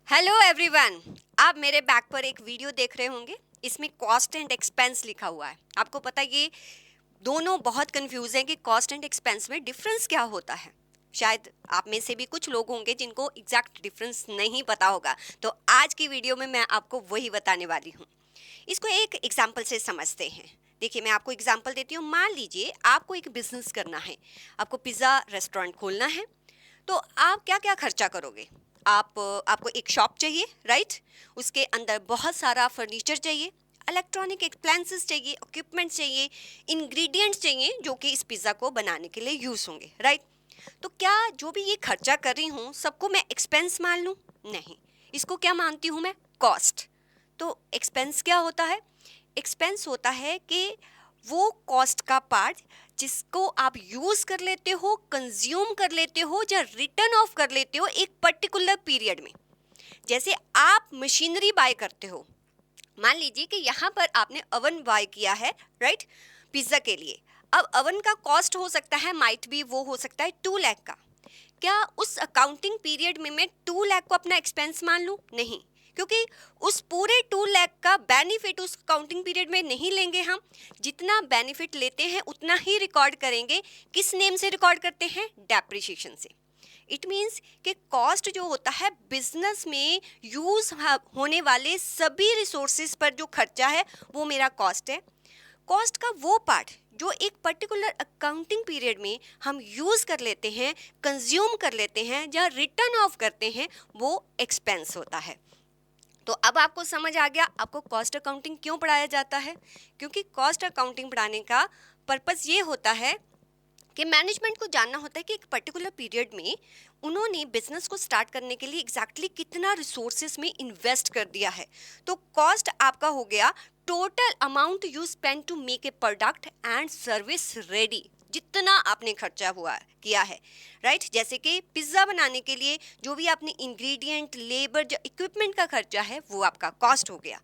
Hello everyone. आप मेरे back पर एक वीडियो देख रहे होंगे। इसमें कॉस्ट एंड एक्सपेंस लिखा हुआ है। आपको पता है ये दोनों बहुत कंफ्यूज हैं कि कॉस्ट एंड एक्सपेंस में डिफरेंस क्या होता है। शायद आप में से भी कुछ लोग होंगे जिनको एग्जैक्ट डिफरेंस नहीं पता होगा। तो आज की वीडियो में मैं आपको वही बताने वाली हूँ। इसको एक एग्जाम्पल से समझते हैं। देखिए, मैं आपको एग्जाम्पल देती हूँ। मान लीजिए आपको एक बिजनेस करना है, आपको पिज़्ज़ा रेस्टोरेंट खोलना है। तो आप क्या क्या खर्चा करोगे? आपको एक शॉप चाहिए, राइट? उसके अंदर बहुत सारा फर्नीचर चाहिए, इलेक्ट्रॉनिक अप्लायंसेस चाहिए, इक्विपमेंट चाहिए, इंग्रेडिएंट्स चाहिए जो कि इस पिज़्ज़ा को बनाने के लिए यूज़ होंगे, राइट? तो क्या जो भी ये खर्चा कर रही हूँ सबको मैं एक्सपेंस मान लूँ? नहीं, इसको क्या मानती हूँ मैं? कॉस्ट। तो एक्सपेंस क्या होता है? एक्सपेंस होता है कि वो कॉस्ट का पार्ट जिसको आप यूज़ कर लेते हो, कंज्यूम कर लेते हो या रिटर्न ऑफ कर लेते हो एक पर्टिकुलर पीरियड में। जैसे आप मशीनरी बाय करते हो, मान लीजिए कि यहाँ पर आपने अवन बाय किया है, राइट, पिज़्ज़ा के लिए। अब अवन का कॉस्ट हो सकता है, माइट भी वो हो सकता है 2 लाख का। क्या उस अकाउंटिंग पीरियड में मैं 2 लाख को अपना एक्सपेंस मान लूँ? नहीं, क्योंकि उस पूरे 2 लाख का बेनिफिट उस अकाउंटिंग पीरियड में नहीं लेंगे हम। जितना बेनिफिट लेते हैं उतना ही रिकॉर्ड करेंगे। किस नेम से रिकॉर्ड करते हैं? डेप्रिसिएशन से। इट मीन्स कि कॉस्ट जो होता है बिजनेस में यूज होने वाले सभी रिसोर्सेज पर जो खर्चा है वो मेरा कॉस्ट है। कॉस्ट का वो पार्ट जो एक पर्टिकुलर अकाउंटिंग पीरियड में हम यूज़ कर लेते हैं, कंज्यूम कर लेते हैं या रिटर्न ऑफ करते हैं, वो एक्सपेंस होता है। तो अब आपको समझ आ गया आपको कॉस्ट अकाउंटिंग क्यों पढ़ाया जाता है। क्योंकि कॉस्ट अकाउंटिंग पढ़ाने का पर्पस ये होता है कि मैनेजमेंट को जानना होता है कि एक पर्टिकुलर पीरियड में उन्होंने बिजनेस को स्टार्ट करने के लिए एग्जैक्टली कितना रिसोर्सेज में इन्वेस्ट कर दिया है। तो कॉस्ट आपका हो गया total amount you spend to make a product and service ready. जितना आपने खर्चा हुआ किया है, राइट? जैसे कि पिज़्ज़ा बनाने के लिए जो भी आपने इंग्रेडिएंट, लेबर, जो इक्विपमेंट का खर्चा है वो आपका कॉस्ट हो गया।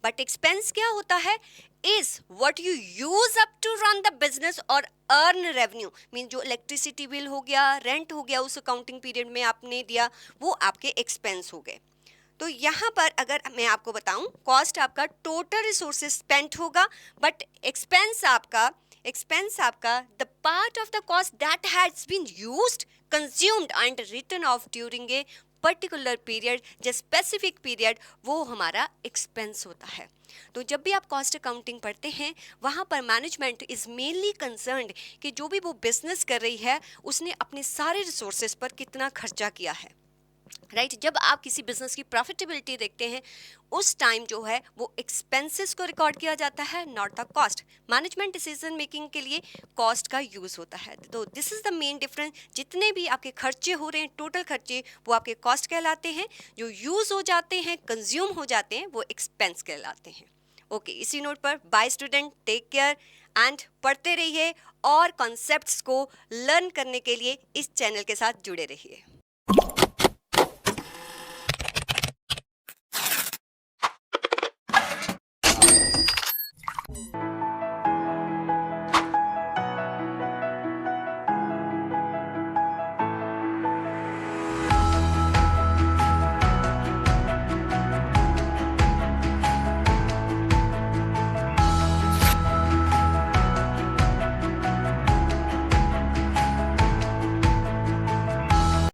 बट एक्सपेंस क्या होता है? Is what you use up to run the business और अर्न रेवेन्यू। मीन जो इलेक्ट्रिसिटी बिल हो गया, रेंट हो गया, उस अकाउंटिंग पीरियड में आपने दिया, वो आपके एक्सपेंस हो गए। तो यहाँ पर अगर मैं आपको बताऊं, कॉस्ट आपका टोटल रिसोर्सेज स्पेंट होगा, बट एक्सपेंस आपका the part of the cost that has been used, consumed and written off during a particular period, जो स्पेसिफिक पीरियड, वो हमारा एक्सपेंस होता है। तो जब भी आप कॉस्ट अकाउंटिंग पढ़ते हैं वहाँ पर मैनेजमेंट इज़ मेनली कंसर्न्ड कि जो भी वो बिजनेस कर रही है उसने अपने सारे रिसोर्सेज पर कितना खर्चा किया है, राइट? जब आप किसी बिजनेस की प्रॉफिटेबिलिटी देखते हैं उस टाइम जो है वो एक्सपेंसेस को रिकॉर्ड किया जाता है, not the cost. Management decision making के लिए कॉस्ट का यूज़ होता है। तो this is the main difference. जितने भी आपके खर्चे हो रहे हैं, टोटल खर्चे, वो आपके कॉस्ट कहलाते हैं। जो यूज़ हो जाते हैं, कंज्यूम हो जाते हैं, वो एक्सपेंस कहलाते हैं। ओके, इसी नोट पर bye student, take care and पढ़ते रहिए और कॉन्सेप्ट्स को लर्न करने के लिए इस चैनल के साथ जुड़े रहिए।